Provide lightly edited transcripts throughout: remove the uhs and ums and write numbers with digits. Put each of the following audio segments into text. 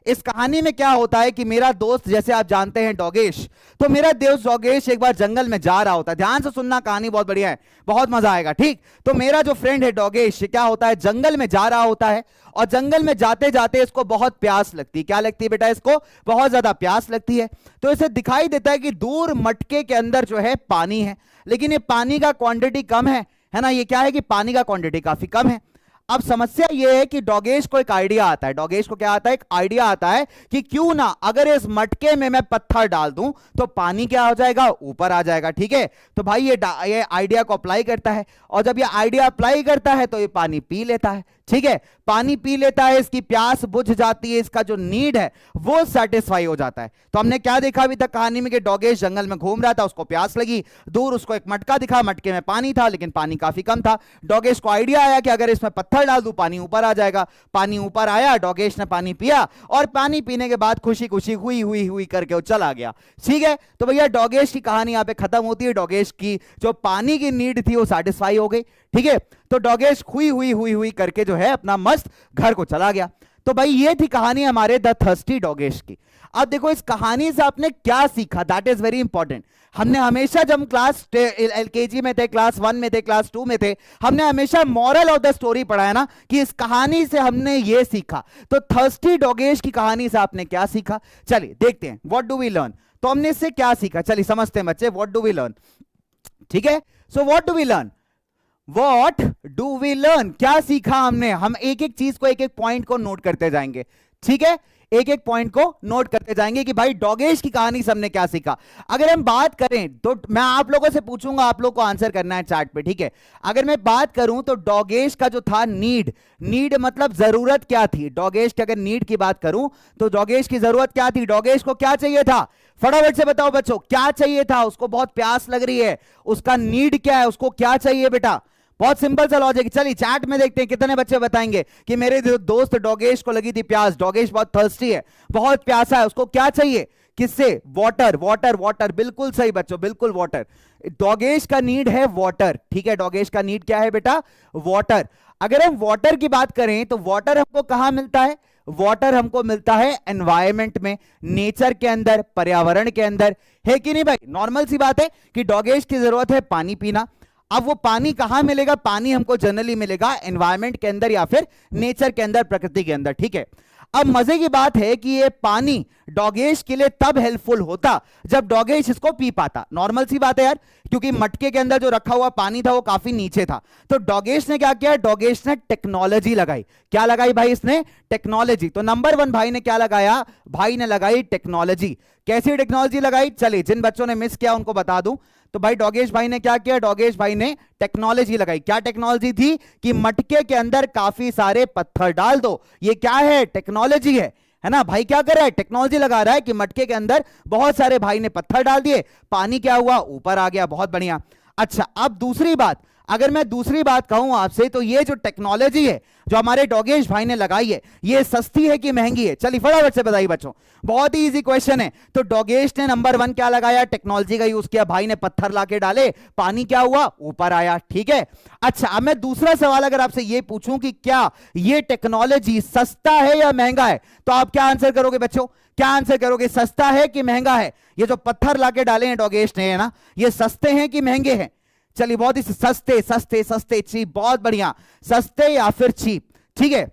इस कहानी में क्या होता है कि मेरा दोस्त, जैसे आप जानते हैं डोगेश, तो मेरा दोस्त डोगेश एक बार जंगल में जा रहा होता है। ध्यान से सुनना, कहानी बहुत बढ़िया है, बहुत मजा आएगा। ठीक, तो मेरा जो फ्रेंड है डोगेश, क्या होता है, जंगल में जा रहा होता है और जंगल में जाते जाते इसको बहुत प्यास लगती है। क्या लगती है बेटा? इसको बहुत ज्यादा प्यास लगती है। तो इसे दिखाई देता है कि दूर मटके के अंदर जो है पानी है, लेकिन ये पानी का क्वांटिटी कम है ना। ये क्या है कि पानी का क्वांटिटी काफी कम है। अब समस्या यह है कि डोगेश को एक आइडिया आता है। डोगेश को क्या आता है? एक आइडिया आता है कि क्यों ना अगर इस मटके में मैं पत्थर डाल दूं तो पानी क्या हो जाएगा? ऊपर आ जाएगा। ठीक है, तो भाई ये आइडिया को अप्लाई करता है, और जब ये आइडिया अप्लाई करता है तो ये पानी पी लेता है। ठीक है, पानी पी लेता है, इसकी प्यास बुझ जाती है, इसका जो नीड है वो सेटिस्फाई हो जाता है। तो हमने क्या देखा अभी तक कहानी में कि डोगेश जंगल में घूम रहा था, उसको प्यास लगी, दूर उसको एक मटका दिखा, मटके में पानी था लेकिन पानी काफी कम था। डोगेश को आइडिया आया कि अगर इसमें पत्थर डाल दूं पानी ऊपर आ जाएगा। पानी ऊपर आया, डोगेश ने पानी पिया और पानी पीने के बाद खुशी खुशी हुई हुई हुई करके वो चला गया। ठीक है, तो भैया डोगेश की कहानी यहां पे खत्म होती है। डोगेश की जो पानी की नीड थी वो सेटिस्फाई हो गई। ठीक है, तो डोगेश हुई हुई हुई हुई करके जो है अपना मस्त घर को चला गया। तो भाई ये थी कहानी हमारे द थर्स्टी डोगेश की। अब देखो इस कहानी से आपने क्या सीखा, दैट इज वेरी इंपॉर्टेंट। हमने हमेशा, जब क्लास एलकेजी में थे, क्लास 1 में थे, क्लास 2 में थे, हमने हमेशा मॉरल ऑफ द स्टोरी पढ़ा है ना, कि इस कहानी से हमने ये सीखा। तो थर्स्टी डोगेश की कहानी से आपने क्या सीखा? चलिए देखते हैं, व्हाट डू वी लर्न। तो हमने इससे क्या सीखा, चलिए समझते हैं बच्चे, व्हाट डू वी लर्न। ठीक है, so what do we learn, what do we learn, क्या सीखा हमने? हम एक एक चीज को, एक एक पॉइंट को नोट करते जाएंगे। ठीक है, एक एक पॉइंट को नोट करते जाएंगे कि भाई डोगेश की कहानी से हमने क्या सीखा। अगर हम बात करें तो मैं आप लोगों से पूछूंगा, आप लोगों को आंसर करना है चार्ट पे। ठीक है, अगर मैं बात करूं तो डोगेश का जो था नीड मतलब जरूरत क्या थी? डोगेश की अगर नीड की बात करूं तो डोगेश की जरूरत क्या थी? डोगेश को क्या चाहिए था? फटाफट से बताओ बच्चों, क्या चाहिए था? उसको बहुत प्यास लग रही है, उसका नीड क्या है, उसको क्या चाहिए बेटा? बहुत सिंपल सा लॉजिक। चलिए चैट में देखते हैं कितने बच्चे बताएंगे कि मेरे दोस्त डोगेश को लगी थी प्यास, डोगेश बहुत थर्स्टी है, बहुत प्यासा है, उसको क्या चाहिए? किससे? Water, water, water. बिल्कुल सही बच्चों, बिल्कुल वाटर। डोगेश का नीड है वाटर। ठीक है, डोगेश का नीड क्या है बेटा? वाटर। अगर हम वाटर की बात करें तो वाटर हमको कहां मिलता है? वाटर हमको मिलता है एनवायरमेंट में, नेचर के अंदर, पर्यावरण के अंदर, है कि नहीं भाई? नॉर्मल सी बात है कि डोगेश की जरूरत है पानी पीना। अब वो पानी कहां मिलेगा? पानी हमको जनरली मिलेगा एनवायरमेंट के अंदर या फिर नेचर के अंदर, प्रकृति के अंदर। ठीक है, अब मजे की बात है कि ये पानी डोगेश के लिए तब हेल्पफुल होता जब डोगेश इसको पी पाता। नॉर्मल सी बात है यार, क्योंकि मटके के अंदर जो रखा हुआ पानी था वो काफी नीचे था। तो डोगेश ने क्या किया? डोगेश ने टेक्नोलॉजी लगाई। क्या लगाई भाई इसने? टेक्नोलॉजी। तो नंबर 1 भाई ने क्या लगाया? भाई ने लगाई टेक्नोलॉजी। कैसी टेक्नोलॉजी लगाई? चलिए जिन बच्चों ने मिस किया उनको बता दूं, तो भाई डोगेश भाई ने क्या किया? डोगेश भाई ने टेक्नोलॉजी लगाई। क्या टेक्नोलॉजी थी? कि मटके के अंदर काफी सारे पत्थर डाल दो। ये क्या है? टेक्नोलॉजी है ना। भाई क्या कर रहा है? टेक्नोलॉजी लगा रहा है कि मटके के अंदर बहुत सारे भाई ने पत्थर डाल दिए, पानी क्या हुआ? ऊपर आ गया। बहुत बढ़िया। अच्छा, अब दूसरी बात, अगर मैं दूसरी बात कहूं आपसे, तो ये जो टेक्नोलॉजी है जो हमारे डोगेश भाई ने लगाई है, ये सस्ती है कि महंगी है? चलिए फटाफट से बताइए बच्चों, बहुत ही इजी क्वेश्चन है। तो डोगेश ने नंबर 1 क्या लगाया? टेक्नोलॉजी का यूज किया। भाई ने पत्थर लाके डाले, पानी क्या हुआ? ऊपर आया। ठीक है, अच्छा अब मैं दूसरा सवाल अगर आपसे ये पूछूं कि क्या ये टेक्नोलॉजी सस्ता है या महंगा है, तो आप क्या आंसर करोगे बच्चों? क्या आंसर करोगे? सस्ता है कि महंगा है? ये जो पत्थर लाके डाले हैं डोगेश ने, है ना, ये सस्ते हैं कि महंगे हैं? चलिए बहुत ही सस्ते, सस्ते, सस्ते, चीप। बहुत बढ़िया, सस्ते या फिर चीप। ठीक है,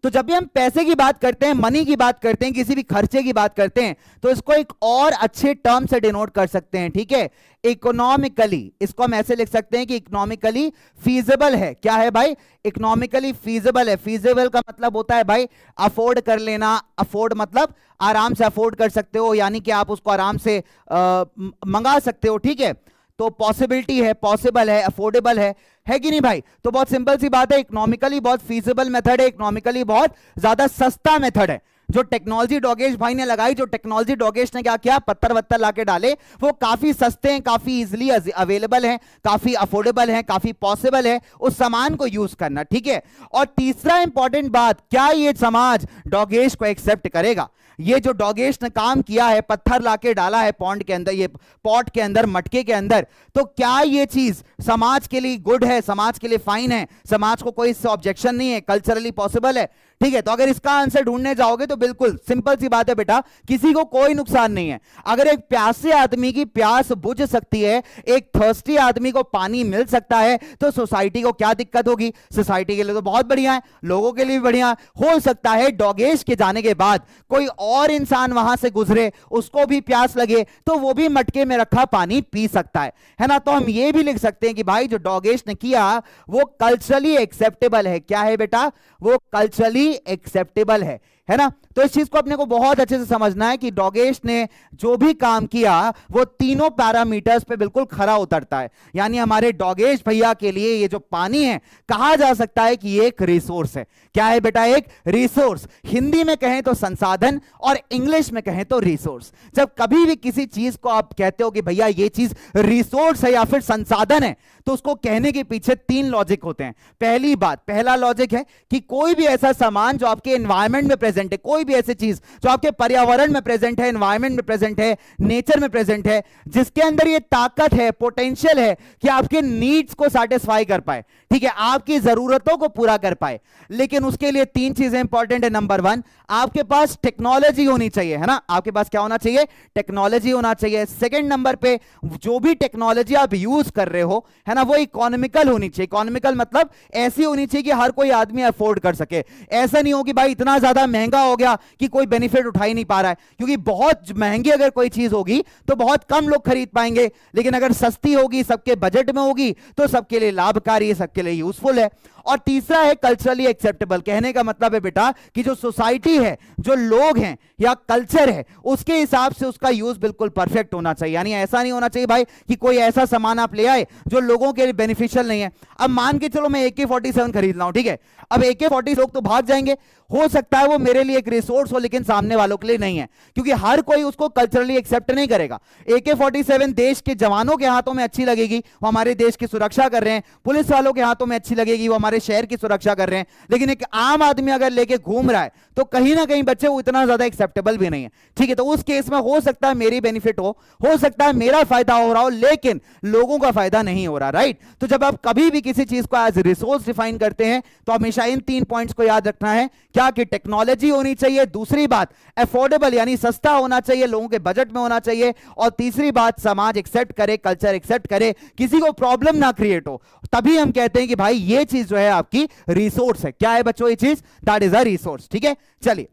तो जब भी हम पैसे की बात करते हैं, मनी की बात करते हैं, किसी भी खर्चे की बात करते हैं, तो इसको एक और अच्छे टर्म से डिनोट कर सकते हैं। ठीक है, इकोनॉमिकली। इसको हम ऐसे लिख सकते हैं कि इकोनॉमिकली फीजिबल है। क्या है भाई? इकोनॉमिकली फीजिबल है। फीजिबल का मतलब होता है भाई अफोर्ड कर लेना। अफोर्ड मतलब आराम से अफोर्ड कर सकते हो, यानी कि आप उसको आराम से मंगा सकते हो। ठीक है, तो पॉसिबिलिटी है, पॉसिबल है, अफोर्डेबल है कि नहीं भाई? तो बहुत सिंपल सी बात है, इकोनॉमिकली बहुत फीजिबल मेथड है, इकोनॉमिकली बहुत ज्यादा सस्ता मेथड है। जो टेक्नोलॉजी डोगेश भाई ने लगाई, जो टेक्नोलॉजी डोगेश ने क्या किया? पत्थर वत्थर लाके डाले, वो काफी सस्ते हैं, काफी इजीली अवेलेबल हैं, काफी अफोर्डेबल हैं, काफी पॉसिबल है उस सामान को यूज करना। ठीक है, और तीसरा इंपॉर्टेंट बात, क्या ये समाज डोगेश को एक्सेप्ट करेगा? ये जो डोगेश ने काम किया है, पत्थर लाके डाला है पॉन्ड के अंदर, ये पॉट के अंदर, मटके के अंदर, तो क्या ये चीज समाज के लिए गुड है, समाज के लिए फाइन है, समाज को कोई इससे ऑब्जेक्शन नहीं है, कल्चरली पॉसिबल है? ठीक है, तो अगर इसका आंसर ढूंढने जाओगे तो बिल्कुल सिंपल सी बात है बेटा, किसी को कोई नुकसान नहीं है। अगर एक प्यासे आदमी की प्यास बुझ सकती है, एक थर्स्टी आदमी को पानी मिल सकता है, तो सोसाइटी को क्या दिक्कत होगी? सोसाइटी के लिए तो बहुत बढ़िया है, लोगों के लिए भी बढ़िया हो सकता है। डॉगेश के जाने के बाद कोई और इंसान वहां से गुजरे, उसको भी प्यास लगे, तो वो भी मटके में रखा पानी पी सकता है ना। तो हम ये भी लिख सकते हैं कि भाई जो डॉगेश ने किया वो कल्चरली एक्सेप्टेबल है। क्या है बेटा? वो कल्चरली एक्सेप्टेबल है ना। तो इस चीज को अपने को बहुत अच्छे से समझना है कि डॉगेश ने जो भी काम किया वो तीनों पैरामीटर्स पे बिल्कुल खरा उतरता है। यानी हमारे डॉगेश भैया के लिए ये जो पानी है, कहा जा सकता है कि ये एक रिसोर्स है। क्या है बेटा? एक रिसोर्स। हिंदी में कहें तो संसाधन और इंग्लिश में कहें तो रिसोर्स। जब कभी भी किसी चीज को आप कहते हो कि भैया ये चीज रिसोर्स है या फिर संसाधन है, तो उसको कहने के पीछे तीन लॉजिक होते हैं। पहली बात, पहला लॉजिक है कि कोई भी ऐसा सामान जो आपके एनवायरमेंट में प्रेजेंट है, कोई भी ऐसी चीज जो आपके पर्यावरण में प्रेजेंट है, एनवायरमेंट में प्रेजेंट है, नेचर में प्रेजेंट है, जिसके अंदर ये ताकत है, पोटेंशियल है कि आपके नीड्स को सेटिस्फाई कर पाए, ठीक है, आपकी जरूरतों को पूरा कर पाए। लेकिन उसके लिए तीन चीजें इंपॉर्टेंट है। नंबर वन, आपके पास टेक्नोलॉजी होनी चाहिए, है ना। आपके पास क्या होना चाहिए? टेक्नोलॉजी होना चाहिए। सेकंड नंबर पे, जो भी टेक्नोलॉजी आप यूज कर रहे हो, है ना, वो इकोनॉमिकल होनी चाहिए। इकोनॉमिकल मतलब ऐसी होनी चाहिए कि हर कोई आदमी अफोर्ड कर सके। ऐसा नहीं हो कि भाई इतना ज्यादा महंगा हो गया कि कोई बेनिफिट उठा ही नहीं पा रहा है, क्योंकि बहुत महंगी अगर कोई चीज होगी तो बहुत कम लोग खरीद पाएंगे, लेकिन अगर सस्ती होगी, सबके बजट में होगी, तो सबके लिए लाभकारी है, सबके लिए यूजफुल है। और तीसरा है कल्चरली एक्सेप्टेबल। कहने का मतलब है बेटा कि जो सोसाइटी है, जो लोग हैं या कल्चर है, उसके हिसाब से उसका यूज बिल्कुल परफेक्ट होना चाहिए। यानी ऐसा नहीं होना चाहिए भाई कि कोई ऐसा सामान आप ले आए जो लोगों के लिए बेनिफिशियल नहीं है। अब मान के चलो मैं AK-47 खरीद रहा हूं, ठीक है, अब AK-40 लोग तो भाग जाएंगे, हो सकता है वो मेरे लिए एक रिसोर्स हो, लेकिन सामने वालों के लिए नहीं है, क्योंकि हर कोई उसको कल्चरली एक्सेप्ट नहीं करेगा। AK-47 देश के जवानों के हाथों में अच्छी लगेगी, वो हमारे देश की सुरक्षा कर रहे हैं, पुलिस वालों के हाथों में अच्छी लगेगी, वो हमारे शहर की सुरक्षा कर रहे हैं, लेकिन एक आम आदमी अगर लेके घूम रहा है तो कहीं ना कहीं बच्चे वो इतना ज्यादा एक्सेप्टेबल भी नहीं है, ठीक है। तो उस केस में हो सकता है मेरी बेनिफिट हो सकता है मेरा फायदा हो रहा हो, लेकिन लोगों का फायदा नहीं हो रहा, राइट। तो जब आप कभी भी किसी चीज को एज रिसोर्स डिफाइन करते हैं तो हमेशा इन तीन पॉइंट्स को याद रखना है। क्या? कि टेक्नोलॉजी होनी चाहिए, दूसरी बात अफोर्डेबल यानी सस्ता होना चाहिए, लोगों के बजट में होना चाहिए, और तीसरी बात समाज एक्सेप्ट करे, कल्चर एक्सेप्ट करे, किसी को प्रॉब्लम ना क्रिएट हो। तभी हम कहते हैं कि भाई ये चीज जो है आपकी रिसोर्स है। क्या है बच्चों ये चीज? दैट इज अ रिसोर्स, ठीक है। चलिए,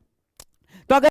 तो अगर